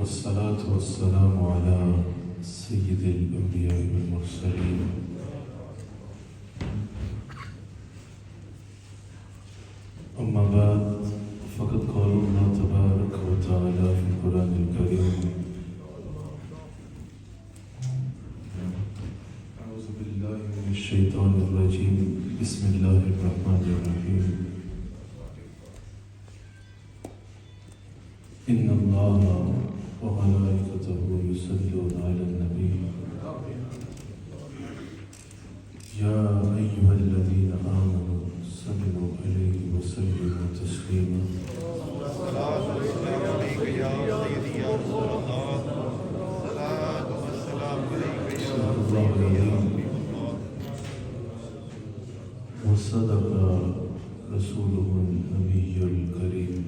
والصلاة والسلام على سيد الأنبياء والمرسلين أما بعد فقد قال الله تبارك وتعالى في القرآن الكريم أعوذ بالله من الشيطان الرجيم بسم الله الرحمن الرحيم إن الله وملائكته يصلون على النبي يا أيها الذين آمنوا صلوا عليه وسلموا تسليما الصلاة والسلام عليك يا سيدي يا رسول الله. الصلاة والسلام عليك يا صدق الله العظيم وصدق رسوله النبي الكريم.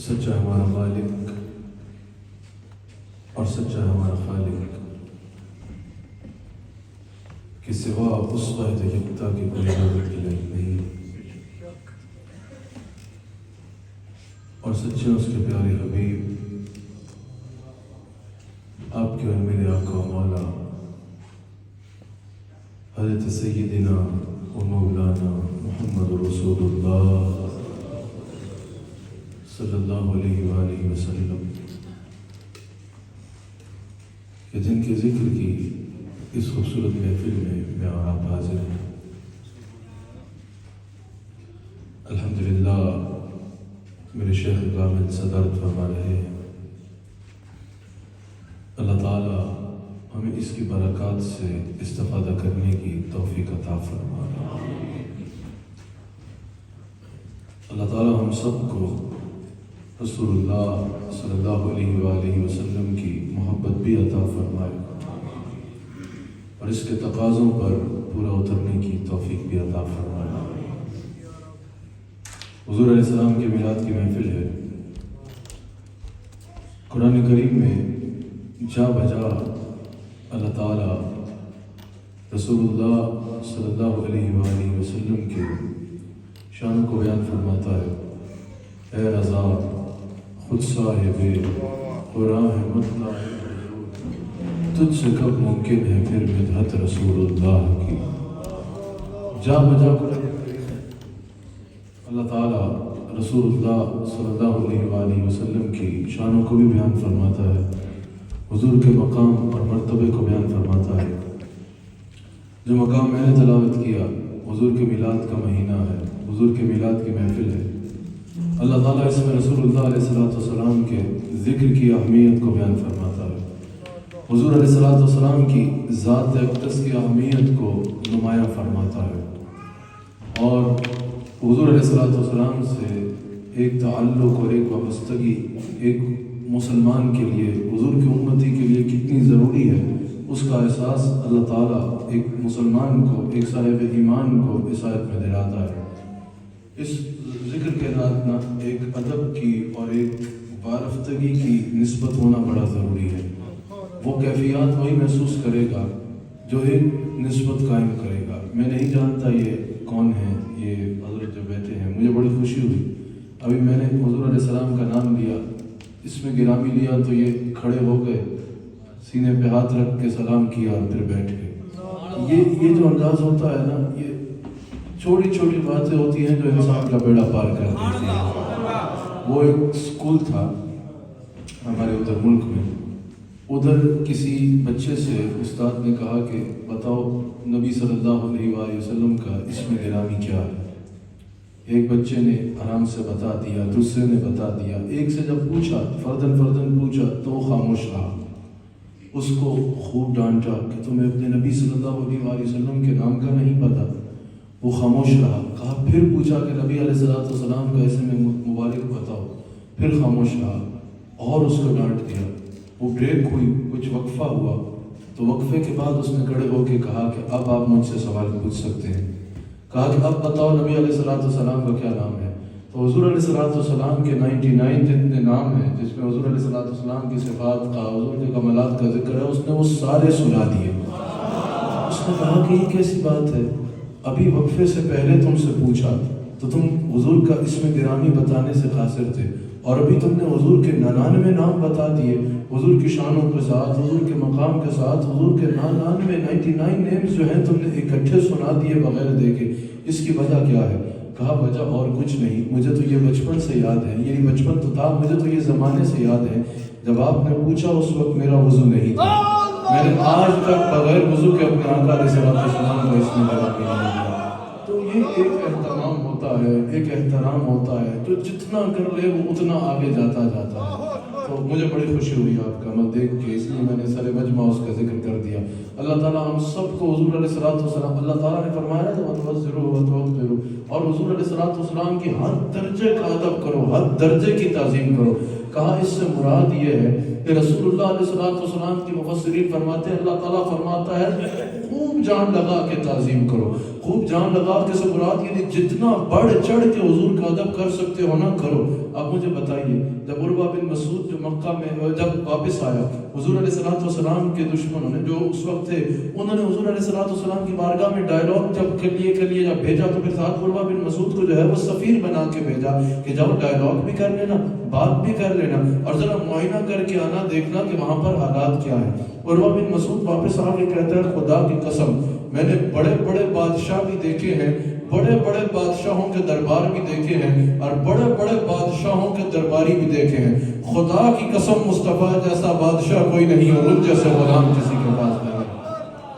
سچا ہمارا مالک اور سچا ہمارا خالق کہ سوا اس واحد یکتا کی کوئی عبادت کی لائق نہیں، اور سچے اس کے پیارے حبیب آپ کے اور میرے آقا و مولا حضرت سیدنا و مولانا محمد رسول اللہ صلی اللہ علیہ وآلہ وسلم کہ جن کے ذکر کی اس خوبصورت محفل میں اور آپ حاضر ہیں. الحمدللہ میرے شیخ کامل صدارت فرما رہے ہیں. اللہ تعالیٰ ہمیں اس کی برکات سے استفادہ کرنے کی توفیق عطا فرما رہے ہیں. اللہ تعالیٰ ہم سب کو رسول اللہ صلی اللہ علیہ وآلہ وسلم کی محبت بھی عطا فرمائے اور اس کے تقاضوں پر پورا اترنے کی توفیق بھی عطا فرمائے. حضور علیہ السلام کے میلاد کی محفل ہے. قرآن کریم میں جا بجا اللہ تعالیٰ رسول اللہ صلی اللہ علیہ وآلہ وسلم کے شان کو بیان فرماتا ہے. اے رضا خود صاحب قرآن ہے مطلع تجھ سے کب ممکن ہے پھر مدحت رسول اللہ کی. جا بجا اللہ تعالیٰ رسول اللہ صلی اللہ علیہ وآلہ وسلم کی شانوں کو بھی بیان فرماتا ہے، حضور کے مقام اور مرتبے کو بیان فرماتا ہے. جو مقام میں نے تلاوت کیا حضور کے میلاد کا مہینہ ہے، حضور کے میلاد کی محفل ہے. اللہ تعالیٰ اس میں رسول اللہ علیہ السلام کے ذکر کی اہمیت کو بیان فرماتا ہے. حضور علیہ السلام کی ذات اقدس کی اہمیت کو نمایاں فرماتا ہے، اور حضور علیہ السلام سے ایک تعلق اور ایک وابستگی ایک مسلمان کے لیے، حضور کی امتی کے لیے کتنی ضروری ہے، اس کا احساس اللہ تعالیٰ ایک مسلمان کو، ایک صاحب ایمان کو اس آیت میں دلاتا ہے. اس ذکر کے ساتھ نہ ایک ادب کی اور ایک وارفتگی کی نسبت ہونا بڑا ضروری ہے. وہ کیفیات وہی محسوس کرے گا جو ایک نسبت قائم کرے گا. میں نہیں جانتا یہ کون ہے، یہ حضرت جو بیٹھے ہیں، مجھے بڑی خوشی ہوئی. ابھی میں نے حضور علیہ السلام کا نام لیا، اس میں گرامی لیا تو یہ کھڑے ہو گئے، سینے پہ ہاتھ رکھ کے سلام کیا اور پھر بیٹھ گئے. یہ جو انداز ہوتا ہے نا، یہ چھوٹی چھوٹی باتیں ہوتی ہیں جو انسان کا بیڑا پار کر دیتی ہیں. وہ ایک اسکول تھا ہمارے ادھر ملک میں، ادھر کسی بچے سے استاد نے کہا کہ بتاؤ نبی صلی اللہ علیہ وآلہ وسلم کا اسم گرامی کیا ہے. ایک بچے نے آرام سے بتا دیا، دوسرے نے بتا دیا، ایک سے جب پوچھا فردن پوچھا تو وہ خاموش رہا. اس کو خوب ڈانٹا کہ تمہیں اپنے نبی صلی اللہ علیہ وآلہ وسلم کے نام کا نہیں پتا. وہ خاموش رہا. کہا پھر پوچھا کہ نبی علیہ السلام کا اسم مبارک بتاؤ، پھر خاموش رہا اور اس کو ڈانٹ دیا. وہ بریک ہوئی، کچھ وقفہ ہوا تو وقفے کے بعد اس نے کھڑے ہو کے کہا کہ اب آپ مجھ سے سوال پوچھ سکتے ہیں. کہا کہ اب بتاؤ نبی علیہ السلام کا کیا نام ہے. تو حضور علیہ السلام کے 99 جتنے نام ہیں جس میں حضور علیہ السلام کی صفات کا، حضور کے کمالات کا ذکر ہے، اس نے وہ سارے سنا دیے. اس نے کہا کہ یہ کیسی بات ہے، ابھی وقفے سے پہلے تم سے پوچھا تو تم حضور کا اسم گرامی بتانے سے قاصر تھے، اور ابھی تم نے حضور کے 99 نام بتا دیے، حضور کی شانوں کے ساتھ، حضور کے مقام کے ساتھ، حضور کے 99 نیمز جو ہیں تم نے اکٹھے سنا دیے بغیر دیکھے۔ اس کی وجہ کیا ہے؟ کہا وجہ اور کچھ نہیں، مجھے تو یہ بچپن سے یاد ہے، یہ بچپن تو تھا، مجھے تو یہ زمانے سے یاد ہے، جب آپ نے پوچھا اس وقت میرا وضو نہیں تھا، میں نے آج تک بغیر وضو کے اپنے آقا علیہ السلام کو اس میں لگا کے نہیں دیا۔ تو یہ ایک اہتمام ہوتا ہے، ایک احترام ہوتا ہے، جو جتنا کر لے وہ اتنا آگے جاتا جاتا ہے۔ تو مجھے بڑی خوشی ہوئی آپ کا عمل دیکھ کے، اس لیے میں نے سر مجمع اس کا ذکر کر دیا۔ اللہ تعالیٰ ہم سب کو حضور علیہ السلام، اللہ تعالیٰ نے فرمایا تھا وَتُوَزِّرُوا وَتُوَقِّرُوا، اور حضور علیہ السلام کی ہر درجے کا ادب کرو، ہر درجے کی تعظیم کرو۔ کہا اس سے مراد یہ ہے کہ رسول اللہ علیہ السلام کی مفسرین فرماتے ہیں، اللہ تعالیٰ فرماتا ہے خوب جان لگا کے تعظیم کرو، خوب جان لگا کے سے مراد یعنی جتنا بڑھ چڑھ کے حضور کا ادب کر سکتے ہو نا کرو۔ اب مجھے بتائیے، جب عروہ بن مسعود جو مکہ میں جب واپس آیا، حضور علیہ السلام کے دشمنوں نے جو اس وقت تھے، انہوں نے حضور علیہ السلام کی بارگاہ میں ڈائلاگ جب کر لیے جب بھیجا، تو پھر ساتھ عروہ بن مسعود کو جو ہے وہ سفیر بنا کے بھیجا کہ جاؤ ڈائلاگ بھی کر لینا، بات بھی کر لینا، اور ذرا معائنہ کر کے آنا، دیکھنا کہ وہاں پر حالات کیا ہیں۔ عروہ بن مسعود واپس آ کے کہتا ہے خدا کی قسم میں نے بڑے بڑے بادشاہ بھی دیکھے ہیں، بڑے بڑے بادشاہوں کے دربار بھی دیکھے ہیں، اور بڑے بڑے بادشاہوں کے درباری بھی دیکھے ہیں، خدا کی قسم مصطفیٰ جیسا بادشاہ کوئی نہیں اور ان جیسے غلام کسی کے پاس نہیں۔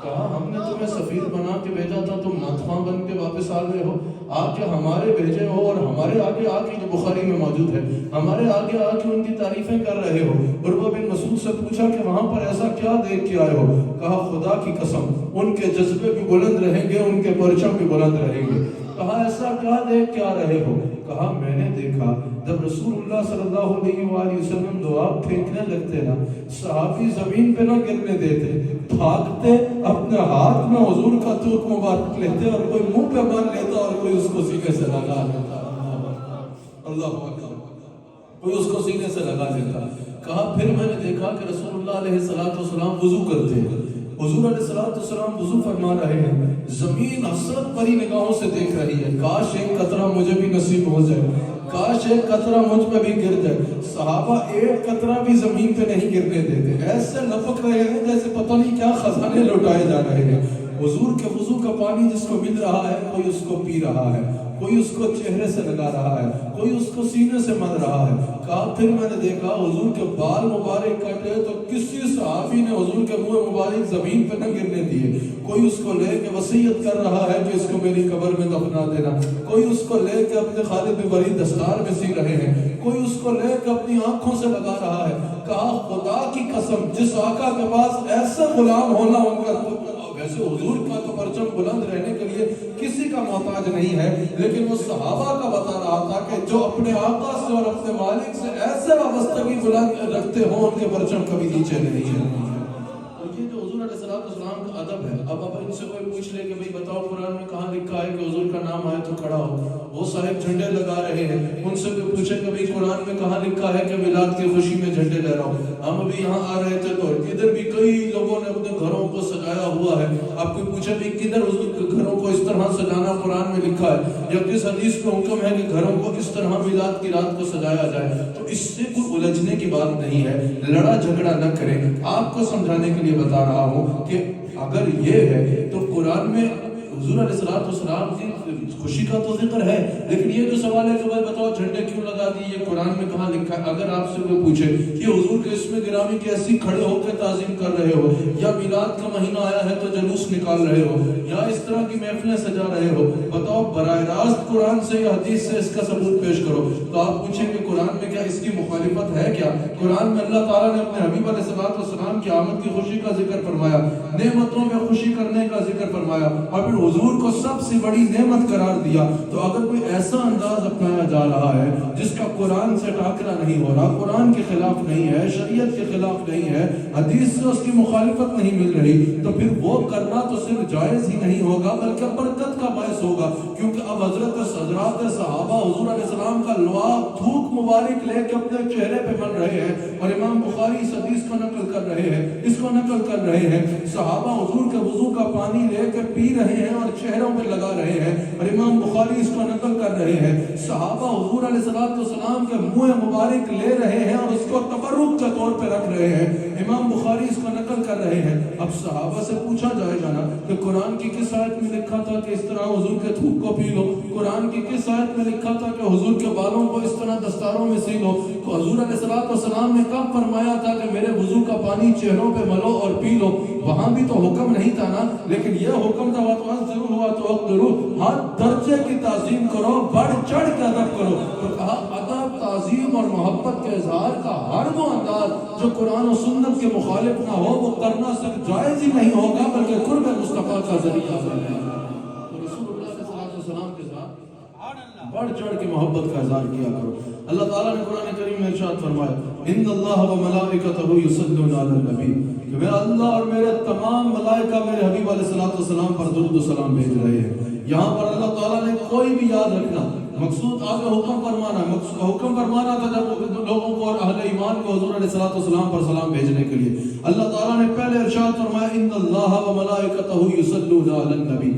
کہا ہم نے تمہیں سفیر بنا کے بھیجا تھا، تم ناتخواں بن کے واپس آ گئے ہو، آ کے ہمارے بھیجے ہو اور ہمارے آگے آ کے، جو بخاری میں موجود ہے، ہمارے آگے آ کے ان کی تعریفیں کر رہے ہو۔ عروہ بن مسعود سے پوچھا کہ وہاں پر ایسا کیا دیکھ کے آئے ہو؟ کہا خدا کی قسم ان کے جذبے بھی بلند رہیں گے، ان کے پرچم بھی بلند رہیں گے۔ کہا ایسا کیا دیکھ کے آ رہے ہو؟ کہا میں نے دیکھا جب رسول اللہ صلی اللہ علیہ وآلہ وسلم دعا پھینکنے لگتے نا، صحابی زمین پہ نہ گرنے دیتے، بھاگتے اپنے ہاتھ میں حضور کا تھوک مبارک لیتے، اور کوئی منہ پہ مار لیتا اور کوئی اس کو سینے سے لگا لیتا۔ اللہ اکبر، کوئی اس کو سینے سے لگا لیتا۔ کہا پھر میں نے دیکھا کہ رسول اللہ علیہ السلام وضو کرتے ہیں، حضور علیہ السلام وضو فرما رہے ہیں، زمین حسرت بھری نگاہوں سے دیکھ رہی ہے، کاش ایک قطرہ مجھے بھی نصیب ہو جائے، کاش ایک قطرہ مجھ پہ بھی گر جائے۔ صحابہ ایک قطرہ بھی زمین پہ نہیں گرنے دیتے، ایسے لپک رہے ہیں جیسے پتہ نہیں کیا خزانے لوٹائے جا رہے ہیں۔ حضور کے وضو کا پانی جس کو مل رہا ہے، کوئی اس کو پی رہا ہے، کوئی اس کو چہرے سے لگا رہا ہے، کوئی اس کو سینے سے مل رہا ہے۔ کہا پھر میں نے دیکھا حضور کے بال مبارک کٹے تو کسی صحابی نے حضور کے منہ مبارک زمین پہ نہ گرنے دیے، کوئی اس کو لے کے وصیت کر رہا ہے کہ اس کو میری قبر میں دفنا دینا، کوئی اس کو لے کے اپنے خالد بن ولید دستار میں سی رہے ہیں، کوئی اس کو لے کے اپنی آنکھوں سے لگا رہا ہے۔ کہا خدا کی قسم جس آقا کے پاس ایسے غلام ہونا، ان کا ویسے حضور کا تو پرچم بلند رہنے کے لیے کسی کا محتاج نہیں ہے، لیکن وہ صحابہ کا بتا رہا تھا کہ جو اپنے آقا سے اور اپنے مالک سے ایسے وابستگی بلند رکھتے ہوں ان کے پرچم کبھی نیچے نہیں ہے۔ اور یہ جو حضور علیہ السلام کا ادب ہے، اب ان سے کوئی پوچھ لے کہ بھئی بتاؤ قرآن میں کہاں لکھا ہے کہ حضور کا نام آئے تو کھڑا ہو، وہ صاحب جھنڈے لگا رہے ہیں، ان سے کوئی پوچھے کہ بھئی قرآن میں کہاں لکھا ہے کہ میلاد کی خوشی میں جھنڈے لہراؤ۔ ہم ابھی یہاں آ رہے تھے تو ادھر بھی کئی لوگوں نے اپنے گھروں کو سجایا ہوا ہے، آپ کوئی پوچھے بھی کدھر حضور کے گھروں کو اس طرح سجانا قرآن میں لکھا ہے، یا کس حدیث میں حکم ہے کہ گھروں کو اس طرح میلاد کی رات کو سجایا جائے، تو اس سے کوئی الجھنے کی بات نہیں ہے، لڑا جھگڑا نہ کریں۔ آپ کو سمجھانے کے لیے بتا رہا ہوں کہ اگر یہ ہے تو قرآن میں حضور علیہ السلام کی خوشی کا تو ذکر ہے، لیکن یہ جو سوال ہے کہ بھائی بتاؤ جھنڈے کیوں لگا دی، یہ قرآن میں کہاں لکھا ہے؟ اگر آپ سے کوئی پوچھے کہ حضور کے اسم گرامی کی ایسی کھڑے ہو کے تعظیم کر رہے ہو، یا میلاد کا مہینہ آیا ہے تو جلوس نکال رہے ہو، یا اس طرح کی محفلیں سجا رہے ہو، بتاؤ براہ راست قرآن سے یا حدیث سے اس کا ثبوت پیش کرو۔ تو آپ پوچھیں کہ قرآن میں کیا اس کی مخالفت ہے کیا؟ قرآن میں اللہ تعالیٰ نے اپنے حبیب علیہ السلام کی آمد کی خوشی کا ذکر فرمایا، نعمتوں میں خوشی کرنے کا ذکر فرمایا، اور پھر حضور کو سب سے بڑی نعمت قرار دیا۔ تو اگر کوئی ایسا انداز اپنایا جا رہا ہے جس کا قرآن سے ٹاکرا نہیں ہو رہا، قرآن کے خلاف نہیں ہے، شریعت کے خلاف نہیں ہے، حدیث سے اس کی مخالفت نہیں مل رہی، تو پھر وہ کرنا تو صرف جائز ہی نہیں ہوگا بلکہ برکت کا باعث ہوگا، کیونکہ اب حضرات صحابہ حضور علیہ السلام کا لعاب تھوک مبارک لے کے اپنے چہرے پہ مل رہے ہیں، اور امام بخاری اس حدیث کو نقل کر رہے ہیں، اس کو نقل کر رہے ہیں۔ صحابہ حضور کے وضو کا پانی لے کے پی رہے ہیں اور چہروں پہ لگا رہے ہیں، اور امام بخاری اس کو نقل کر رہے ہیں۔ صحابہ حضور علیہ السلام کے منہ مبارک لے رہے ہیں اور اس کو تبرک کے طور پہ رکھ رہے ہیں، امام بخاری اس کو نقل کر رہے ہیں۔ اب صحابہ سے پوچھا جائے گا نا کہ قرآن کی کس آیت میں لکھا تھا کہ اس طرح حضور کے تھوک کو پی لو؟ قرآن کی کس آیت میں لکھا تھا کہ حضور کے بالوں کو اس طرح دستاروں میں سی لو؟ تو حضور علیہ السلام نے کب فرمایا تھا کہ میرے وضو کا پانی چہروں پہ ملو اور پی لو؟ وہاں بھی تو حکم نہیں تھا نا، لیکن یہ حکم تھا وَتُعَذِّرُوا وَتُوَقِّرُوا، ہر درجے کی تعظیم کرو، بڑھ چڑھ کے ادب کرو۔ تو کہا ادب، تعظیم اور محبت کے اظہار کا ہر وہ انداز جو قرآن و سنت کے مخالف نہ ہو وہ کرنا صرف جائز ہی نہیں ہوگا بلکہ قرب مصطفیٰ کا ذریعہ بنے گا۔ تو رسول اللہ صلی اللہ علیہ وسلم کے ساتھ بڑھ چڑھ کے محبت کا اظہار کیا کرو۔ اللہ تعالیٰ نے قرآن کریم میں ارشاد فرمایا ان اللہ و ملائکتہ یصلون علی النبی، کہ میرا اللہ اور میرے تمام ملائکہ میرے حبیب علیہ السلام پر درود و سلام بھیج رہے ہیں۔ یہاں پر اللہ تعالیٰ نے کوئی بھی یاد رکھنا، مقصود آگے حکم فرمانا، حکم فرمانا تھا جب لوگوں کو اور اہل ایمان کو حضور علیہ السلام پر سلام بھیجنے کے لیے۔ اللہ تعالیٰ نے پہلے ارشاد فرمایا ان اللہ و ملائکتہ یصلون علی النبی،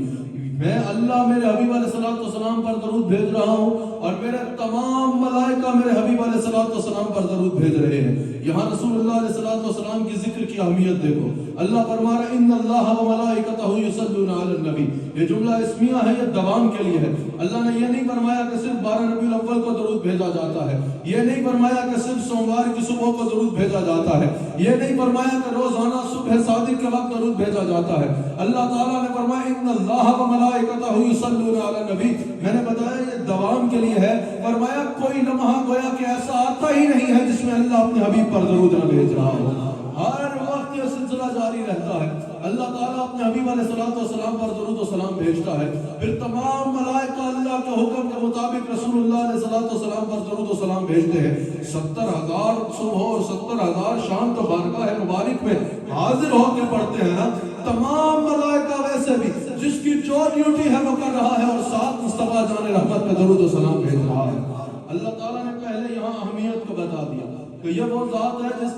میں اللہ میرے حبیب علیہ السلام پر درود بھیج رہا ہوں اور میرے تمام ملائکہ میرے حبیب علیہ السلام پر درود بھیج رہے ہیں۔ یہاں رسول اللہ علیہ السلام کی ذکر کی اہمیت دیکھو، اللہ فرما رہا ہے ان اللہ و ملائکتہ یصلون علی النبی، یہ جملہ اسمیہ ہے، یہ دوام کے لیے ہے۔ اللہ نے یہ نہیں فرمایا کہ صرف 12 ربیع الاول کو درود بھیجا جاتا ہے، یہ نہیں فرمایا کہ صرف سوموار کی صبح کو درود بھیجا جاتا ہے، یہ نہیں فرمایا کہ روزانہ صبح صادق کے وقت درود بھیجا جاتا ہے۔ اللہ تعالیٰ نے فرمایا ان اللہ و ملائکتہ یصلون علی النبی، میں نے بتایا یہ دوام کے لیے ہے۔ فرمایا کوئی لمحہ گویا کہ ایسا آتا ہی نہیں ہے جس میں اللہ اپنے حبیب پر درود نہ بھیج رہا ہو، ہر وقت یہ سلسلہ جاری رہتا ہے۔ اللہ تعالیٰ اپنے حبیب علیہ السلام پر درود و سلام بھیجتا ہے، پھر تمام ملائکہ اللہ کے حکم کے مطابق رسول اللہ علیہ السلام پر درود و سلام بھیجتے ہیں۔ 70,000 صبح اور 70,000 شام تو بارگاہ مبارک میں حاضر ہو کے پڑھتے ہیں نا۔ تمام ملائکہ ویسے بھی جس کی جو ڈیوٹی ہے وہ کر رہا ہے اور ساتھ مصطفیٰ جان رحمت پہ درود و سلام بھیج رہا ہے۔ اللہ تعالیٰ نے پہلے یہاں اہمیت کو بتا دیا کہ یہ وہ ذات ہے جس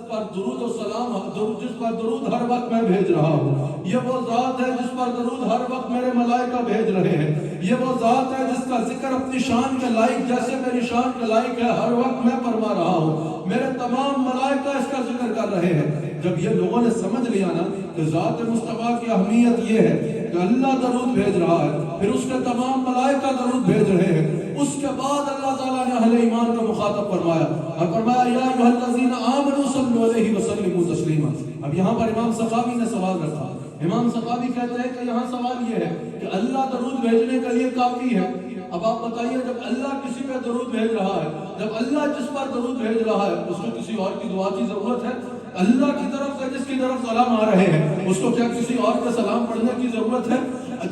پر درود و سلام، جس پر درود ہر وقت میں بھیج رہا ہوں، یہ وہ ذات ہے جس پر درود ہر وقت میرے ملائکہ بھیج رہے ہیں، یہ وہ ذات ہے جس کا ذکر اپنی شان کے لائق جیسے میری شان کے لائق ہے ہر وقت میں فرما رہا ہوں، میرے تمام ملائکہ اس کا ذکر کر رہے ہیں۔ جب یہ لوگوں نے سمجھ لیا نا کہ ذات مصطفیٰ کی اہمیت یہ ہے کہ اللہ درود بھیج رہا ہے، پھر اس کے تمام ملائکہ درود بھیج رہے ہیں، اس کے بعد اللہ تعالیٰ نے اہل ایمان کو مخاطب فرمایا اور فرمایا یا ایھا الذین آمنوا صلوا علیہ وسلموا تسلیما۔ اب یہاں پر امام سخاوی نے سوال رکھا۔ امام سخاوی کہتے ہیں کہ یہاں سوال یہ ہے کہ اللہ درود بھیجنے کے لیے کافی ہے۔ اب آپ بتائیے جب اللہ کسی پہ درود بھیج رہا ہے، جب اللہ جس پر درود بھیج رہا ہے، اس کو کسی اور کی دعا کی ضرورت ہے؟ اللہ کی طرف سے جس کی طرف سلام آ رہے ہیں اس کو کیا کسی اور کے سلام پڑھنے کی ضرورت ہے؟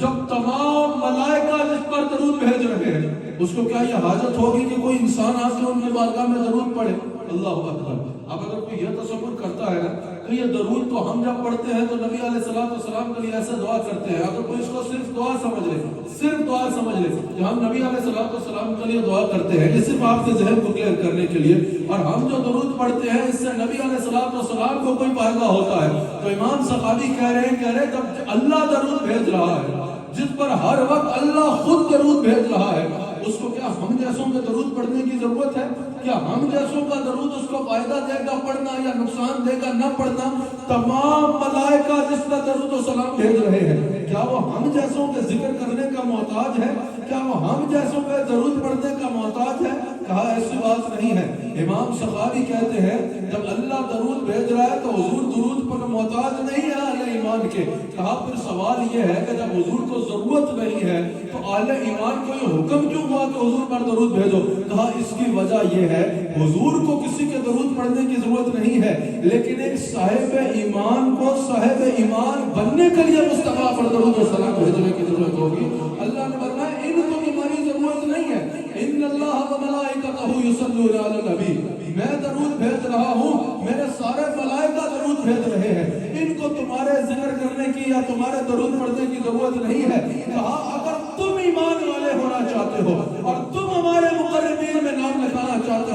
جب تمام ملائکہ جس پر درود بھیج رہے ہیں اس کو کیا یہ حاجت ہوگی کہ کوئی انسان آ کے ان کی بارگاہ میں درود پڑھے؟ اللہ اکبر۔ اب اگر کوئی یہ تصور کرتا ہے کہ یہ درود تو ہم جب پڑھتے ہیں تو نبی علیہ السلام کے لیے ایسے دعا کرتے ہیں، اگر کوئی اس کو صرف دعا سمجھ لے، صرف دعا سمجھ لے کہ ہم نبی علیہ السلام کے لیے دعا کرتے ہیں، یہ صرف آپ کے ذہن کو کلیئر کرنے کے لیے، اور ہم جو درود پڑھتے ہیں اس سے نبی علیہ السلام کو کوئی فائدہ ہوتا ہے، تو امام سخاوی کہہ رہے ہیں جب اللہ درود بھیج رہا ہے جس پر ہر وقت اللہ خود درود بھیج رہا ہے، اس کو کیا ہم جیسوں کے درود پڑھنے کی ضرورت ہے؟ کیا ہم جیسوں کا درود اس کو فائدہ دے گا پڑھنا یا نقصان دے گا نہ پڑھنا؟ تمام ملائکہ جس کا درود و سلام بھیج رہے ہیں، کیا وہ ہم جیسوں کے ذکر کرنے کا محتاج ہے؟ کیا وہ ہم جیسوں کے درود پڑھنے کا محتاج ہے؟ کہا ایسی بات نہیں ہے۔ امام سخاوی کہتے ہیں جب اللہ درود بھیج رہا ہے تو حضور درود پر محتاج نہیں ہے اہل ایمان کے۔ کہا پھر سوال یہ ہے کہ جب حضور کو ضرورت نہیں ہے تو اہل ایمان کو یہ حکم کیوں ہوا کہ حضور پر درود بھیجو؟ کہا اس کی وجہ یہ ہے حضور کو کسی کے درود پڑھنے کی ضرورت نہیں ہے، لیکن ایک صاحب ایمان کو صاحب ایمان بننے کے لیے مصطفیٰ پر درود و سلام بھیجنے کی ضرورت ہوگی۔ اللہ نے فرمایا ان کو ہماری ضرورت نہیں ہے، ان اللہ و ملائکتہ یصلون علی النبی، میں درود بھیج رہا ہوں، میرے سارے ملائکہ درود بھیج رہے ہیں، ان کو تمہارے ذکر کرنے کی یا تمہارے درود پڑھنے کی ضرورت نہیں ہے۔ کہا اگر تم ایمان والے ہونا چاہتے ہو اور تم ہمارے مقربین میں نام لکھانا چاہتے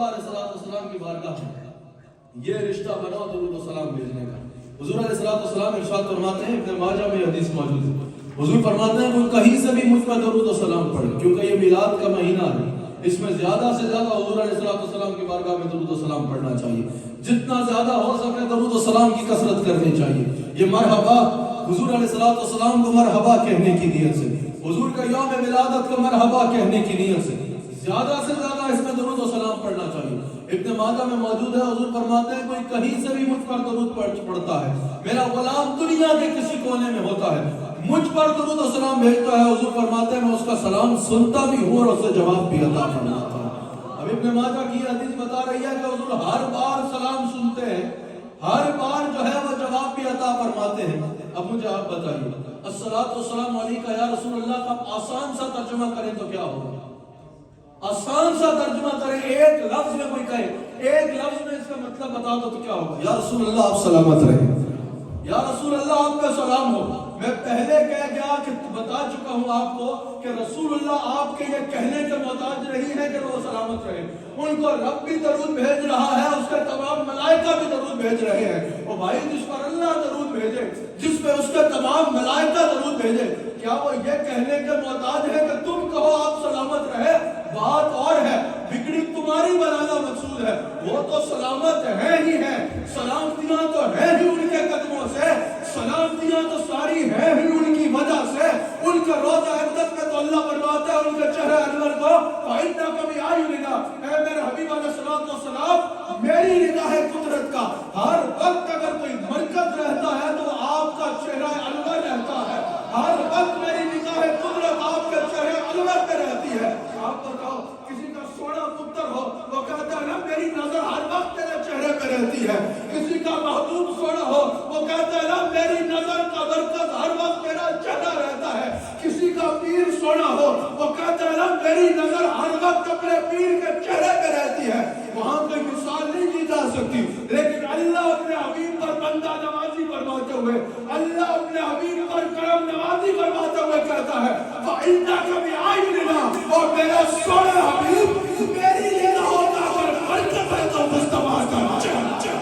اللہ علیہ السلام کی بارگاہ میں یہ رشتہ بناؤ درود و سلام بھیجنے کا۔ حضور علیہ السلام ارشاد فرماتے ہیں، ابن ماجہ میں حدیث موجود ہے، حضور فرماتے ہیں کوئی کہیں سے بھی مجھ پر درود و سلام پڑھے، کیونکہ یہ میلاد کا مہینہ ہے، اس میں زیادہ سے زیادہ حضور علیہ السلام کی بارگاہ میں درود و سلام پڑھنا چاہیے، جتنا زیادہ ہو سکے درود و سلام کی کثرت کرنی چاہیے۔ یہ مرحبا حضور علیہ السلام کو مرحبا کہنے کی نیت سے، حضور کا یوم ولادت کو مرحبا کہنے کی نیت سے زیادہ سے زیادہ اس میں درود و سلام پڑھنا چاہیے۔ ابن ماجہ میں موجود ہے، حضور فرماتے ہیں کوئی کہیں سے بھی مجھ پر درود پڑھتا ہے، میرا غلام دنیا کے کسی کونے میں ہوتا ہے، مجھ پر درود و سلام بھیجتا ہے، حضور فرماتے ہیں میں اس کا سلام سنتا بھی ہوں اور اسے جواب بھی عطا فرماتا ہوں۔ اب ابن ماجہ کی حدیث بتا رہی ہے کہ حضور ہر بار سلام سنتے ہیں، ہر بار جو ہے وہ جواب بھی عطا فرماتے ہیں۔ اب مجھے آپ بتائیے الصلاۃ والسلام علیکہ یا رسول اللہ کا آسان سا ترجمہ کریں تو کیا ہوگا؟ آسان سا ترجمہ کریں، ایک لفظ میں کوئی کہے، ایک لفظ میں اس کا مطلب بتا دو تو کیا ہوگا؟ یا رسول اللہ آپ سلامت رہیں، یا رسول اللہ آپ پہ سلام ہو۔ میں پہلے کہہ گیا کہ بتا چکا ہوں آپ کو کہ رسول اللہ آپ کے یہ کہنے کے محتاج نہیں ہے کہ وہ سلامت رہے، ان کو رب بھی درود بھیج رہا ہے، اس کے تمام ملائکہ بھی درود بھیج رہے ہیں۔ اور بھائی جس پر اللہ درود بھیجے، جس پہ اس کے تمام ملائکہ درود بھیجے، کیا وہ یہ کہنے کے محتاج ہے کہ تم کہو آپ سلامت رہے؟ بات اور ہے، بگڑی تمہاری بنانا مقصود ہے، وہ تو سلامت ہے ہی ہے، سلامتیاں تو ہے ہی ان کے قدموں سے، سلامتیاں تو ساری ہے ہی ان کی وجہ سے۔ ان کا روزہ اقدس میں تو اللہ فرماتا ہے ان کے چہرے انور کو فَإِنَّكَ بِأَعْيُنِنَا، اے میرے حبیب علیہ السلام میری نگاہ قدرت کا ہر وقت اگر کوئی مرکز رہتا ہے تو آپ کا چہرہ انور رہتا ہے، ہر وقت میری نگاہ قدرت آپ کے چہرے انور پہ رہتی ہے۔ آپ بتاؤ کسی کا سونا پتر ہو وہ کہتا ہے نا میری نظر ہر وقت تیرے چہرے پہ رہتی ہے، کسی کا محبوب سونا ہو وہ کہتا ہے نا میری نظر کا مرکز ہر وقت میرا چہرہ رہتا ہے، کسی کا پیر سونا ہو وہ کہتا ہے نا میری نظر ہر وقت اپنے پیر کے چہرے پہ رہتی ہے۔ وہاں کوئی مثال نہیں دی جا سکتی، لیکن اللہ اپنے حبیب پر بندہ نوازی فرماتے ہوئے، اللہ اپنے حبیب پر کرم نوازی فرماتے ہوئے کہتا ہے فَإِنَّكَ بِأَعْيُنِنَا، اور میرا سونا حبیب میری نگاہوں کا اگر مرکز ہے تو مجتمع کا چہرہ،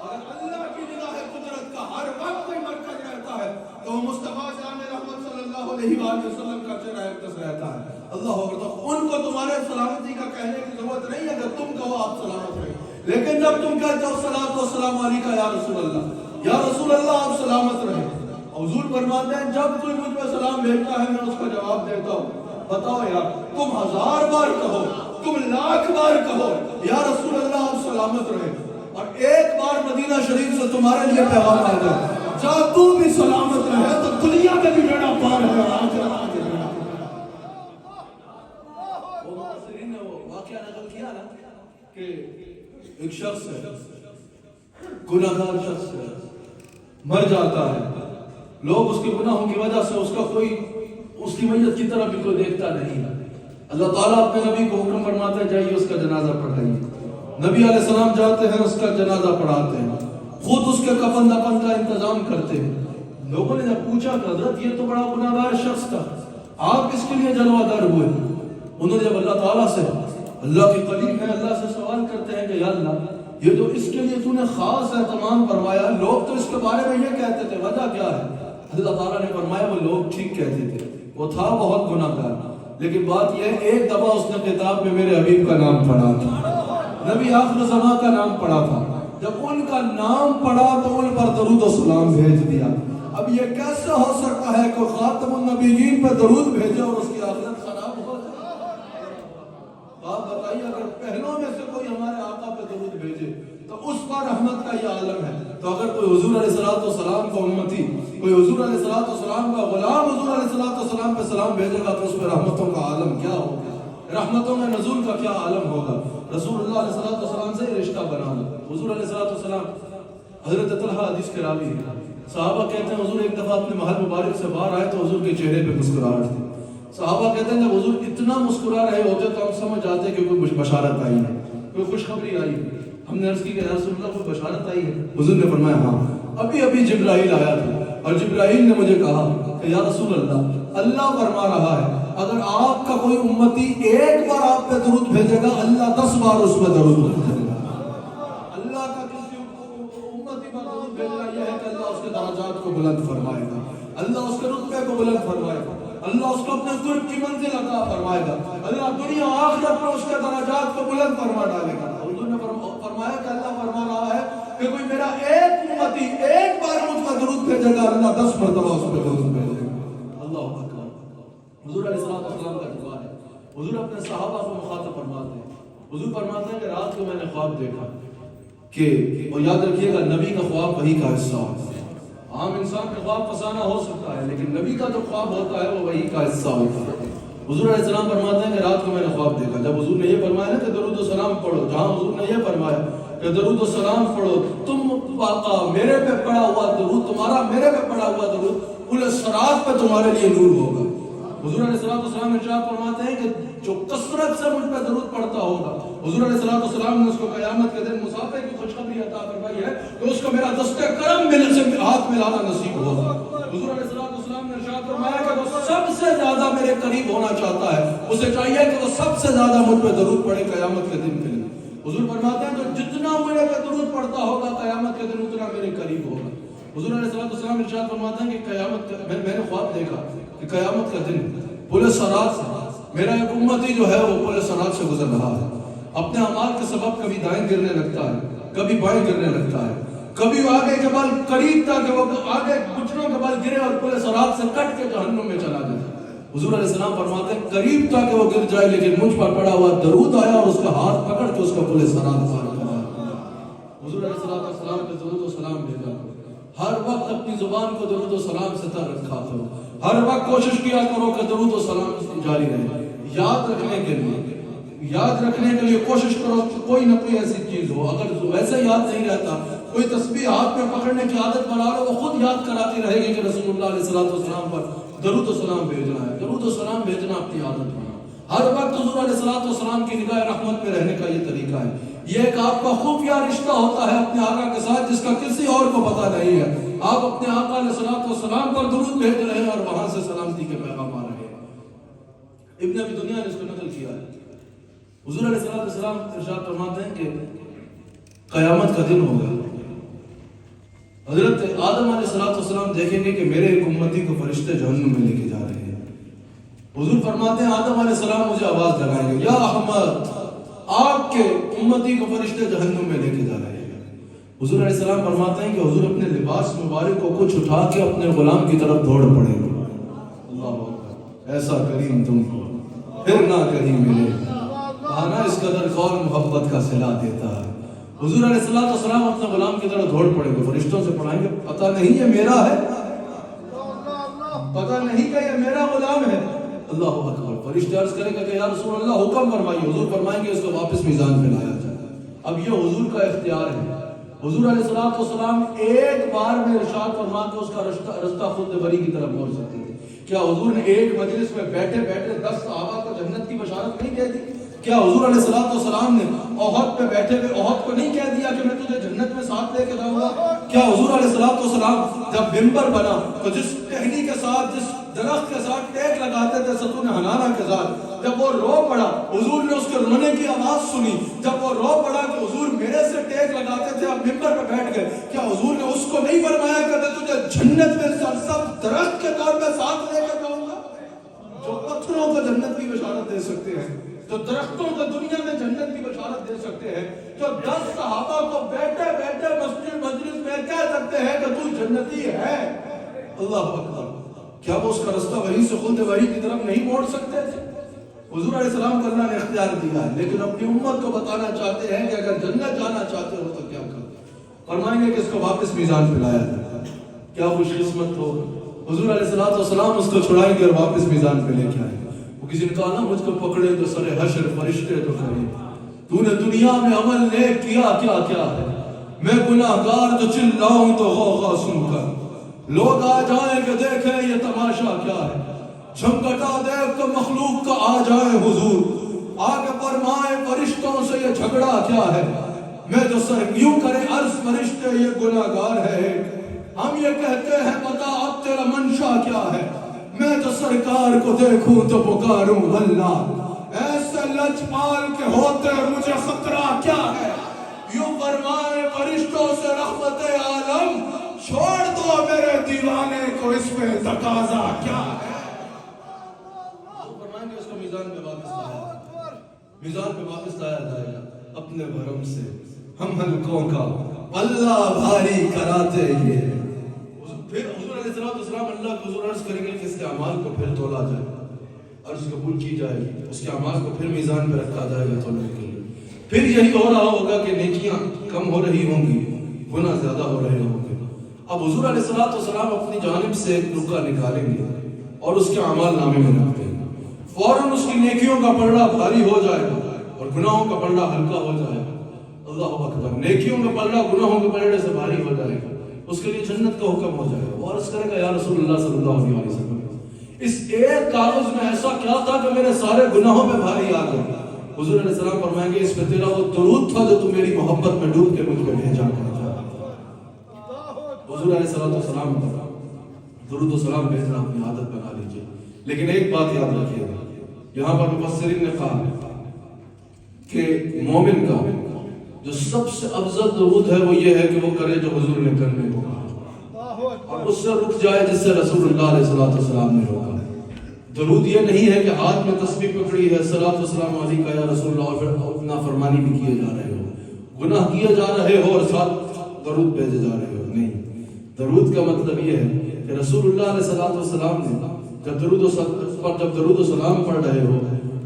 اور اللہ کی نگاہ قدرت کا ہر وقت کوئی مرکز رہتا ہے تو مصطفیٰ جان رحمت صلی اللہ علیہ وآلہ وسلم کا چہرہ اقدس رہتا ہے۔ اللہ اکبر، ان کو تمہارے سلامتی کا کہنے کی ضرورت نہیں ہے، اگر تم کہو آپ سلامت رہے، لیکن جب تم کہتے ہو الصلاۃ والسلام علیکہ یا رسول اللہ، یا رسول اللہ آپ سلامت رہے، حضور فرماتے ہیں جب کوئی مجھ پہ سلام بھیجتا ہے میں اس کا جواب دیتا ہوں۔ بتاؤ یار، تم 1000 بار کہو، تم 1,00,000 بار کہو یا رسول اللہ آپ سلامت رہے، اور ایک بار مدینہ شریف سے تمہارے لیے پیغام آ جائے جا تو بھی سلامت رہے تو دنیا میں بھی بیڑا پار ہے اور آخرت میں بھی بیڑا پار ہے۔ وہ مفسرین نے وہ واقعہ نقل کیا نا کہ ایک شخص ہے، گناہگار شخص ہے، مر جاتا ہے، لوگ اس کے گناہوں کی وجہ سے اس کا کوئی اس کی میت کی طرف بھی کوئی دیکھتا نہیں ہے۔ اللہ تعالیٰ اپنے نبی کو حکم فرماتا ہے جائیے اس کا جنازہ پڑھائیے، نبی علیہ السلام جاتے ہیں اس کا جنازہ پڑھاتے ہیں، خود اس کے کفن دفن کا انتظام کرتے ہیں۔ لوگوں نے جب پوچھا کہ حضرت یہ تو بڑا گناہگار شخص تھا، آپ اس کے لیے جلوہ در ہوئے؟ انہوں نے جب اللہ تعالیٰ سے، اللہ کے قریب ہیں، اللہ سے سوال کرتے ہیں کہ یا اللہ یہ جو اس کے لیے تو نے خاص اہتمام فرمایا، لوگ تو اس کے بارے میں یہ کہتے تھے، وجہ کیا ہے؟ اللہ تعالیٰ نے فرمایا وہ لوگ ٹھیک کہتے تھے، وہ تھا بہت گناہگار، لیکن بات یہ ہے ایک دفعہ اس نے کتاب میں میرے حبیب کا نام پڑھا تھا، نبی آخر زمان کا نام پڑھا تھا، جب ان کا نام پڑھا تو ان پر درود و سلام بھیج دیا۔ اب یہ کیسے ہو سکتا ہے کہ خاتم النبیین پہ درود بھیجے اور اس کی آخرت خراب ہو جائے؟ آپ بتائیے اگر پہلوں میں سے کوئی ہمارے آقا پہ درود بھیجے تو اس پر رحمت کا یہ عالم ہے، تو اگر کوئی حضور علیہ السلام کا امتی، کوئی حضور علیہ السلام کا غلام حضور علیہ السلام پہ سلام بھیجے گا تو اس پہ رحمتوں کا عالم کیا ہوگا، رحمتوں میں نزول کا کیا عالم ہوگا۔ رسول اللہ علیہ السلام سے رشتہ بنانا، حضور علیہ السلام حضرت طلحہ حدیث کے راوی ہیں، صحابہ کہتے ہیں حضور ایک دفعہ اپنے محل مبارک سے باہر آئے تو حضور کے چہرے پہ مسکراہٹ تھی، صحابہ کہتے ہیں جب حضور اتنا مسکرا رہے ہوتے تو ہم سمجھ جاتے کہ کوئی بشارت آئی ہے، کوئی خوشخبری آئی ہے۔ ہم نے عرض کی کہ یا رسول اللہ کوئی بشارت آئی ہے؟ حضور نے فرمایا ہاں، ابھی ابھی جبرائیل آیا تھا، اور جبرائیل نے مجھے کہا کہ یا رسول اللہ، اللہ فرما رہا ہے اگر آپ کا کوئی امتی ایک بار آپ پہ درود بھیجے گا، اللہ 10 بار اس پہ درود بھیجے گا۔ اللہ کا کسی امتی پر درود بھیجنا یہ ہے کہ اللہ اس کے درجات کو بلند فرمائے گا، اللہ اس کے رتبے کو بلند فرمائے گا، اللہ اس کو اپنے قرب کی منزل عطا فرمائے گا، اللہ دنیا آخرت میں اس کے درجات کو بلند فرما ڈالے گا۔ حضور نے فرمایا کہ اللہ فرما رہا ہے کہ کوئی میرا ایک امتی ایک بار مجھ پر درود بھیجے گا، اللہ 10 مرتبہ اس پہ درود بھیجے گا۔ اللہ اکبر۔ حضور علیہ السلام کا دعا ہے۔ حضور اپنے صحابہ کو مخاطب فرماتے ہیں، حضور فرماتے ہیں کہ رات کو میں نے خواب دیکھا کہ، اور یاد رکھیے گا نبی کا خواب وحی کا حصہ ہوتا ہے۔ عام انسان کا خواب فسانہ ہو سکتا ہے، لیکن نبی کا جو خواب ہوتا ہے وہ وحی کا حصہ ہوتا ہے۔ حضور علیہ السلام فرماتے ہیں کہ رات کو میں نے خواب دیکھا، جب حضور نے یہ فرمایا کہ درود و سلام پڑھو، جہاں حضور نے یہ فرمایا کہ درود و سلام پڑھو، تم آقا میرے پہ پڑھا ہوا درود، تمہارا میرے پہ پڑھا ہوا درود پورے صراط پہ تمہارے لیے نور ہوگا۔ حضور علیہ السلام ارشاد فرماتے ہیں کہ جو کثرت سے مجھ پہ درود پڑھتا ہوگا، حضور علیہ السلام نے اس کو قیامت کے دن مسافر کی خوشخبری عطا فرمائی ہے کہ اس کو میرا دستِ کرم ملنے سے ہاتھ ملانا نصیب ہوگا۔ حضور علیہ السلام نے ارشاد فرمایا کہ وہ سب سے زیادہ میرے قریب ہونا چاہتا ہے، اسے چاہیے کہ وہ سب سے زیادہ مجھ پہ درود پڑھے قیامت کے دن کے لیے۔ حضور فرماتے ہیں جو جتنا میرے پہ درود پڑھتا ہوگا قیامت کے دن اتنا میرے قریب ہوگا۔ حضور علیہ السلام ارشاد فرماتے ہیں کہ قیامت میں نے خواب دیکھا کہ قیامت کا دن پورے صراط سے میرا ایک امتی جو ہے وہ پورے صراط سے گزر رہا ہے، اپنے اعمال کے سبب کبھی دائیں گرنے لگتا ہے، کبھی بائیں گرنے لگتا ہے، کبھی آگے کے بال قریب تھا کہ وہ آگے گھٹنوں کے بال گرے اور پورے صراط سے کٹ کے جہنم میں چلا جائے۔ حضور علیہ السلام فرماتے ہیں قریب تھا کہ وہ گر جائے، لیکن مجھ پر پڑا ہوا درود آیا اور اس کا ہاتھ پکڑ کے اس کا پورے صراط پار کرا۔ حضور علیہ السلام پہ درود و سلام بھیجا، ہر وقت اپنی زبان کو درود و سلام سے تر رکھا کرو، ہر وقت کوشش کیا کرو کہ درود و سلام جاری رہے۔ یاد رکھنے کے لیے کوشش کرو کہ کوئی نہ کوئی ایسی چیز ہو، اگر ویسے یاد نہیں رہتا کوئی تسبیح ہاتھ میں پکڑنے کی عادت بنا لو، وہ خود یاد کراتی رہے گی کہ رسول اللہ علیہ السلام پر درود و سلام بھیجنا ہے، درود و سلام بھیجنا اپنی عادت بنا۔ ہر وقت حضور علیہ السلام کی نگاہ رحمت میں رہنے کا یہ طریقہ ہے۔ یہ ایک آپ کا خفیہ رشتہ ہوتا ہے اپنے آقا کے ساتھ جس کا کسی اور کو پتہ نہیں ہے۔ آپ اپنے آقا علیہ السلام پر درود بھیج رہے ہیں اور وہاں سے سلامتی کے پیغام آ رہے ہیں۔ ابن ابی دنیا نے اس کو نقل کیا ہے۔ حضور علیہ السلام ارشاد فرماتے ہیں کہ قیامت کا دن ہوگا، حضرت آدم علیہ السلام دیکھیں گے کہ میرے ایک امتی کو فرشتے جہنم میں لے کے جا رہے ہیں۔ حضور فرماتے ہیں آدم علیہ السلام مجھے آواز لگائیں گے، یا احمد، آپ کے امتی کو فرشتے جہنم میں لے کے جا رہے ہیں۔ حضور علیہ السلام فرماتے ہیں کہ حضور اپنے لباس مبارک کو کچھ اٹھا کے اپنے غلام کی طرف دوڑ پڑے گے۔ اللہ اکبر، ایسا کریم تم کو پھر نہ کہیں ملے، بہانہ اس قدر قول محبت کا صلہ دیتا ہے۔ حضور علیہ السلام اپنے غلام کی طرف دوڑ پڑے گے، فرشتوں سے پڑھائیں گے پتہ نہیں یہ میرا ہے، پتہ نہیں کہ یہ میرا غلام ہے۔ اللہ اکبر، فرشتے عرض کریں گے کہ یا رسول اللہ حکم فرمائیے، حضور فرمائیں گے اس کو واپس میزان پہ لایا جائے۔ اب یہ حضور کا اختیار ہے۔ حضور علیہ السلام ایک بار میں ارشاد فرما کے اس کا رستہ خود بری کی طرف موڑ سکتے تھے۔ کیا حضور نے ایک مجلس میں بیٹھے بیٹھے 10 صحابہ کو جنت کی بشارت نہیں کہہ دی؟ کیا حضور علیہ السلام نے احد پہ بیٹھے ہوئے احد کو نہیں کہہ دیا کہ میں تجھے جنت میں ساتھ لے کے جاؤں گا؟ کیا حضور علیہ السلام جب منبر بنا تو جس ٹہنی کے ساتھ، جس درخت کے ساتھ ٹیک لگاتے تھے ستون حنانہ کے ساتھ، جب وہ رو پڑا حضور نے اس کے رونے کی آواز سنی، جب وہ رو پڑا کہ حضور میرے سے ٹیک لگاتے تھے اب منبر پہ بیٹھ گئے، کیا حضور نے اس کو نہیں فرمایا کہ میں تجھے جنت میں سرسبز درخت کے طور پہ ساتھ لے کے جاؤں گا؟ جو پتھروں کو جنت کی بشارت دے سکتے ہیں، جو درختوں کو دنیا میں جنت کی بشارت دے سکتے ہیں، جو 10 صحابہ کو بیٹھے بیٹھے مجلس میں کہہ سکتے ہیں کہ تو جنتی ہے۔ اللہ اکبر، کیا وہ اس کا رستہ وحی سے خود وحی کی طرف نہیں موڑ سکتے تھے؟ حضور علیہ السلام کو اللہ نے اختیار دیا ہے، لیکن اپنی امت کو بتانا چاہتے ہیں کہ اگر جنت جانا چاہتے ہو تو کیا کرو؟ فرمائیں گے کہ اس کو واپس میزان پہ لایا جائے۔ کیا خوش قسمت ہو، حضور علیہ السلام اس کو چھڑائیں گے اور واپس میزان پہ لے کے آئیں گے۔ وہ کسی نے کہا نا مجھ کو پکڑے تو سر حشر فرشتے تو کرے، تو نے دنیا میں عمل نیک کیا کیا کیا ہے، میں گناہگار تو چلاؤں تو غوغا سن کر، لوگ آ جائیں کہ دیکھیں یہ تماشا کیا ہے، جھمکٹا دیکھ کر مخلوق کا آ جائے حضور، آگے فرمائے فرشتوں سے یہ جھگڑا کیا ہے، میں جو سر یوں کرے عرض فرشتے یہ گناہگار ہے، ہم یہ کہتے ہیں بتا اب تیرا منشا کیا ہے، میں تو سرکار کو دیکھوں تو پکاروں اللہ، ایسے لجپال کے ہوتے مجھے خطرہ کیا ہے، یوں فرمائے فرشتوں سے رحمت عالم، چھوڑ دو میرے دیوانے کو، اس میں تقاضا کیا ہے۔ فرمائیں گے اس کو میزان پہ واپس لایا، میزان پہ واپس لایا جائے گا اپنے بھرم سے ہم ہلکوں کا اللہ بھاری کراتے یہ۔ پھر حضور علیہ السلام اللہ کو حضور عرض کریں گے کہ اس کے اعمال کو پھر تولا جائے گا، عرض قبول کی جائے گی، اس کے اعمال کو پھر میزان پہ رکھا جائے گا تولنے کے لیے۔ پھر یہی ہو رہا ہوگا کہ نیکیاں کم ہو رہی ہوں گی، گناہ زیادہ ہو رہے ہوں گے۔ اب حضور علیہ السلام اپنی جانب سے ایک نکا نکالیں گے اور اس کے اعمال نامے میں رکھ دیں گے، فوراً اس کی نیکیوں کا پلڑا بھاری ہو جائے گا اور گناہوں کا پلڑا ہلکا ہو جائے گا۔ اللہ اکبر، نیکیوں کا پلڑا گناہوں کے پلڑے سے بھاری ہو جائے گا، اس کے لیے جنت کا حکم ہو جائے گا۔ وہ عرض کرے گا یا رسول اللہ صلی اللہ علیہ وسلم، اس ایک کاغذ میں ایسا کیا تھا کہ میرے سارے گناہوں میں بھاری آ گئے؟ حضور علیہ السلام فرمائیں گے اس پہ تیرا وہ درود تھا جو تم میری محبت میں ڈوب کے مجھ پہ بھیجا کرتا۔ حضور علیہ السلام درود و سلام بھیجنا اپنی عادت بنا لیجئے، لیکن ایک بات یاد رکھیے گا، یہاں پر مفسرین نے کہا کہ مومن کا جو سب سے افضل درود ہے وہ یہ ہے کہ وہ کرے جو حضور نے کرنے کو کہا اور اس سے رک جائے جس سے رسول اللہ علیہ السلام نے روکا۔ درود یہ نہیں ہے کہ ہاتھ میں تسبیح پکڑی ہے صلاۃ والسلام علیکہ یا رسول اللہ اور پھر نافرمانی بھی کیے جا رہے ہو، گناہ کیے جا رہے ہو اور ساتھ درود بھیجے جا رہے ہو۔ نہیں، درود کا مطلب یہ ہے کہ رسول اللہ علیہ السلام نے جب درود و سلام پڑھ رہے ہو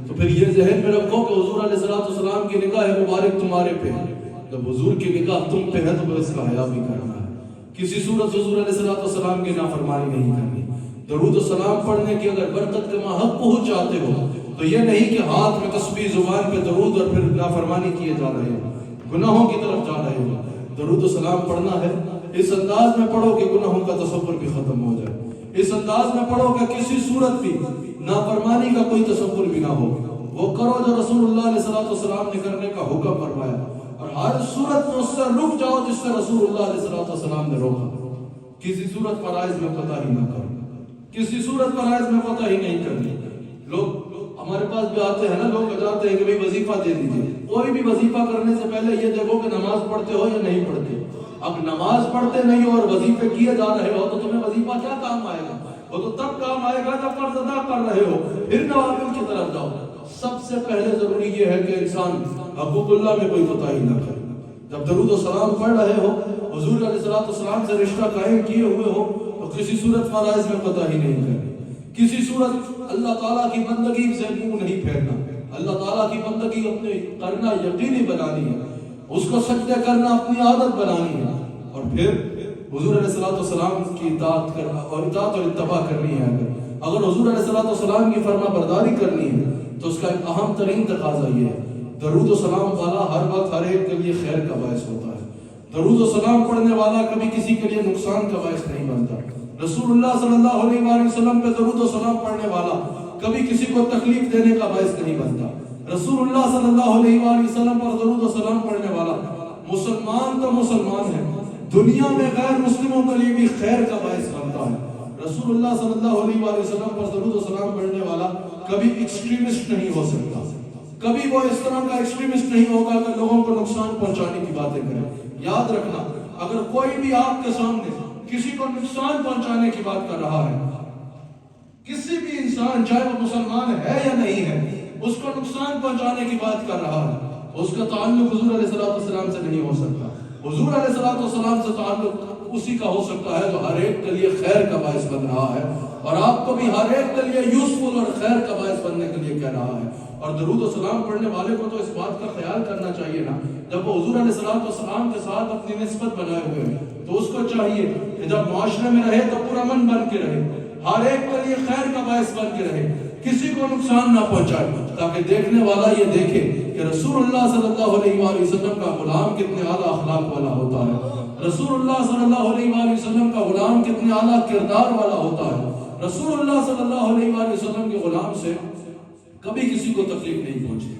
تو پھر یہ ذہن میں رکھو کہ حضور علیہ السلام کی نگاہ مبارک تمہارے پہ ہے، جب حضور کی نگاہ تم پہ ہے تو پھر اس کا حیا بھی کرنا ہے، کسی صورت حضور علیہ السلام کی نافرمانی نہیں کرنی۔ درود و سلام پڑھنے کی اگر برکت کے ماحق کو چاہتے ہو تو یہ نہیں کہ ہاتھ میں تسبیح زبان پہ درود اور پھر نافرمانی کیے جا رہے ہو، گناہوں کی طرف جا رہے ہو۔ درود و سلام پڑھنا ہے اس انداز میں پڑھو کہ گناہوں کا تصور بھی ختم ہو جائے، اس انداز میں پڑھو کہ کسی صورت بھی نافرمانی کا کوئی تصور بھی نہ ہو، وہ کرو جو رسول اللہ علیہ السلام نے کرنے کا حکم فرمایا اور ہر صورت میں اس سے رک جاؤ جس سے رسول اللہ علیہ السلام نے روکا۔ کسی صورت پر آئز میں پتہ ہی نہ کرو، کسی صورت پر آئز میں پتہ ہی نہیں کرنی۔ لوگ ہمارے پاس بھی آتے ہیں نا، لوگ بتاتے ہیں کہ بھئی وظیفہ دے دیجئے، کوئی بھی وظیفہ کرنے سے پہلے یہ دیکھو کہ نماز پڑھتے ہو یا نہیں پڑھتے۔ اب نماز پڑھتے نہیں ہو اور وظیفے کیے جا رہے ہو تو تمہیں وظیفہ کیا کام آئے گا؟ وہ تو تب کام آئے گا جب فرض ادا کر رہے ہو، پھر نوافل کی طرف جاؤ۔ سب سے پہلے ضروری یہ ہے کہ انسان حقوق اللہ میں کوئی کوتاہی نہ کرے۔ جب درود و سلام پڑھ رہے ہو، حضور علیہ السلام سے رشتہ قائم کیے ہوئے ہو تو کسی صورت فرائض میں کوتاہی نہیں کرنی، کسی صورت اللہ تعالیٰ کی بندگی سے منہ نہیں پھیرنا، اللہ تعالیٰ کی بندگی اپنے کرنا یقینی بنانی ہے، اس کو سجدے کرنا اپنی عادت بنانی ہے، اور پھر حضور علیہ السلام کی اطاعت کرنا اور اطاعت اور اتباع کرنی ہے۔ اگر حضور علیہ السلام کی فرما برداری کرنی ہے تو اس کا ایک اہم ترین تقاضا یہ ہے، درود و سلام والا ہر وقت ہر ایک کے لیے خیر کا باعث ہوتا ہے، درود و سلام پڑھنے والا کبھی کسی کے لیے نقصان کا باعث نہیں بنتا۔ رسول اللہ صلی اللہ علیہ وسلم پہ درود و سلام پڑھنے والا کبھی کسی کو تکلیف دینے کا باعث نہیں بنتا۔ رسول اللہ صلی اللہ علیہ وسلم پر درود و سلام پڑھنے والا مسلمان تو مسلمان ہے، دنیا میں غیر مسلموں کے لیے بھی خیر کا باعث بنتا ہے۔ رسول اللہ صلی اللہ علیہ وسلم پر درود و سلام پڑھنے والا کبھی ایکسٹریمسٹ نہیں ہو سکتا، کبھی وہ اس طرح کا ایکسٹریمسٹ نہیں ہوگا کہ لوگوں کو نقصان پہنچانے کی باتیں کرے۔ یاد رکھنا، اگر کوئی بھی آپ کے سامنے کسی کو نقصان پہنچانے کی بات کر رہا ہے، کسی بھی انسان چاہے وہ مسلمان ہے یا نہیں ہے، اس کو نقصان پہنچانے کی بات کر رہا ہے، اس کا تعلق حضور علیہ السلام سے نہیں ہو سکتا۔ حضور علیہ السلام سے تعلق اسی کا ہو سکتا ہے جو ہر ایک کے لیے خیر کا باعث بن رہا ہے، اور آپ کو بھی ہر ایک کے لیے یوزفل اور خیر کا باعث بننے کے لیے کہہ رہا ہے۔ اور درود و سلام پڑھنے والے کو تو اس بات کا خیال کرنا چاہیے نا، جب وہ حضور علیہ السلام کے ساتھ اپنی نسبت بنائے ہوئے ہیں تو اس کو چاہیے کہ جب معاشرے میں رہے تو پرامن بن کے رہے، ہر ایک کے لیے خیر کا باعث بن کے رہے، کسی کو نقصان نہ پہنچائے، تاکہ دیکھنے والا یہ دیکھے کہ رسول اللہ صلی اللہ علیہ وسلم کا غلام کتنے اعلیٰ اخلاق والا ہوتا ہے، رسول اللہ صلی اللہ علیہ وسلم کا غلام کتنے اعلیٰ کردار والا ہوتا ہے۔ رسول اللہ صلی اللہ علیہ وسلم کے غلام سے کبھی کسی کو تکلیف نہیں پہنچی۔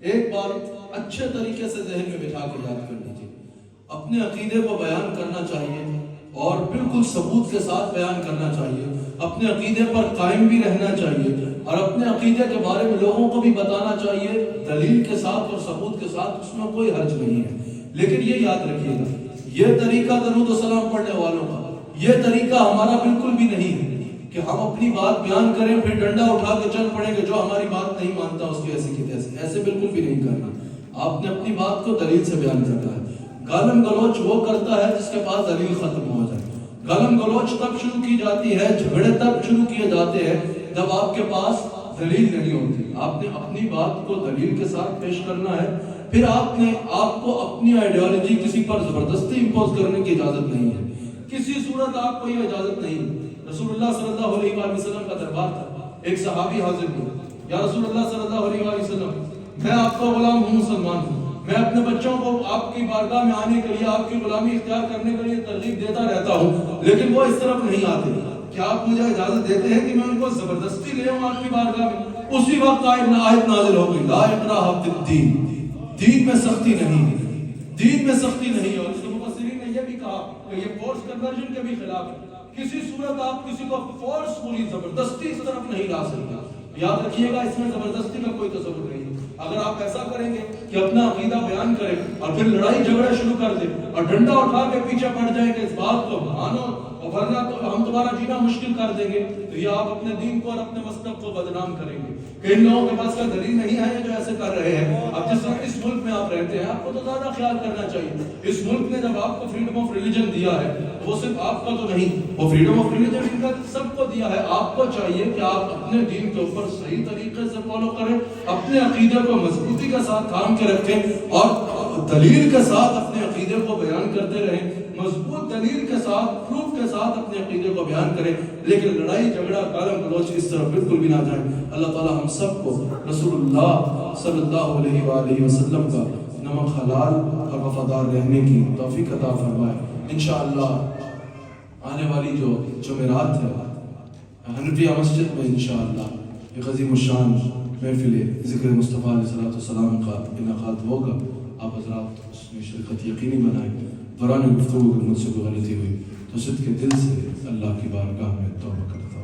ایک بار اچھے طریقے سے ذہن میں بٹھا کے یاد کر لیجیے، اپنے عقیدے کو بیان کرنا چاہیے اور بالکل ثبوت کے ساتھ بیان کرنا چاہیے، اپنے عقیدے پر قائم بھی رہنا چاہیے، اور اپنے عقیدے کے بارے میں لوگوں کو بھی بتانا چاہیے دلیل کے ساتھ اور ثبوت کے ساتھ، اس میں کوئی حرج نہیں ہے۔ لیکن یہ یاد رکھیے گا، یہ طریقہ درود و سلام پڑھنے والوں کا، یہ طریقہ ہمارا بالکل بھی نہیں ہے کہ ہم اپنی بات بیان کریں پھر ڈنڈا اٹھا کے چل پڑیں گے، جو ہماری بات نہیں مانتا اس کی ایسی کی تیسی، ایسے بالکل بھی نہیں کرنا۔ آپ نے اپنی بات کو دلیل سے بیان کرنا ہے۔ گالم گلوچ وہ کرتا ہے جس کے پاس دلیل ختم ہو جائے۔ گالم گلوچ تب شروع کی جاتی ہے، جھگڑے تب شروع کیے جاتے ہیں جب آپ کے پاس دلیل نہیں ہوتی۔ آپ نے اپنی بات کو دلیل کے ساتھ پیش کرنا ہے، پھر آپ کو اپنی آئیڈیالوجی کسی پر زبردستی امپوز کرنے کی اجازت نہیں ہے، کسی صورت آپ کو یہ اجازت نہیں۔ رسول اللہ صلی اللہ علیہ وآلہ وسلم کا دربار تھا، ایک صحابی حاضر ہوا، یا رسول اللہ صلی اللہ علیہ وآلہ وسلم، میں آپ کا غلام ہوں، مسلمان ہوں، میں اپنے بچوں کو آپ کی بارگاہ میں آنے کے لیے، آپ کی غلامی اختیار کرنے کے لیے ترغیب دیتا رہتا ہوں، لیکن وہ اس طرف نہیں آتے، کیا آپ مجھے اجازت دیتے ہیں کہ میں ان کو زبردستی لے آؤں آپ کی بارگاہ میں؟ اسی وقت آیت نازل ہو گئی، لا اکراہ فی الدین، دین میں سختی نہیں ہے، دین میں سختی نہیں ہے۔ اور اس مفسرین نے یہ بھی کہا کہ یہ فورس کنورژن کے بھی خلاف ہے، کسی صورت آپ کسی کو فورس پوری زبردستی اس طرف نہیں لا سکتے۔ یاد رکھیے گا، اس میں زبردستی کا کوئی تصور نہیں ہے۔ اگر آپ ایسا کریں گے کہ اپنا عقیدہ بیان کریں اور پھر لڑائی جھگڑے شروع کر دیں اور ڈنڈا اٹھا کے پیچھے پڑ جائیں کہ اس بات کو مانو اور ورنہ تو ہم تمہارا جینا مشکل کر دیں گے، تو یہ آپ اپنے دین کو اور اپنے مسلک کو بدنام کریں گے کہ ان لوگوں کے پاس کا دلیل نہیں ہے جو ایسے کر رہے ہیں۔ اب جس طرح اس ملک میں آپ رہتے ہیں، آپ کو تو زیادہ خیال کرنا چاہیے۔ اس ملک نے جب آپ کو فریڈم آف ریلیجن دیا ہے، وہ صرف آپ کا تو نہیں، وہ فریڈم آف ریلیجن ان کا سب کو دیا ہے۔ آپ کو چاہیے کہ آپ اپنے دین کے اوپر صحیح طریقے سے فالو کریں، اپنے عقیدے کو مضبوطی کے ساتھ کام کے رکھیں اور دلیل کے ساتھ اپنے عقیدے کو بیان کرتے رہیں، مضبوط دلیل کے ساتھ، پروف کے ساتھ اپنے عقیدے کو بیان کریں، لیکن لڑائی جھگڑا گالم گلوچ اس طرف بالکل بھی نہ جائیں۔ اللہ تعالی ہم سب کو رسول اللہ صلی اللہ علیہ وآلہ وسلم کا نمک حلال اور وفادار رہنے کی توفیق عطا فرمائے۔ انشاءاللہ آنے والی جو جمعرات ہے حنفیہ مسجد میں انشاءاللہ ایک عظیم الشان محفل ذکر مصطفیٰ علیہ السلام کا انعقاد ہوگا۔ آپ حضرات اس میں شرکت یقینی بنائیں۔ دوران گفتگو اگر مجھ سے کوئی غلطی ہوئی تو صدق دل سے اللہ کی بارگاہ میں توبہ کرتا ہوں۔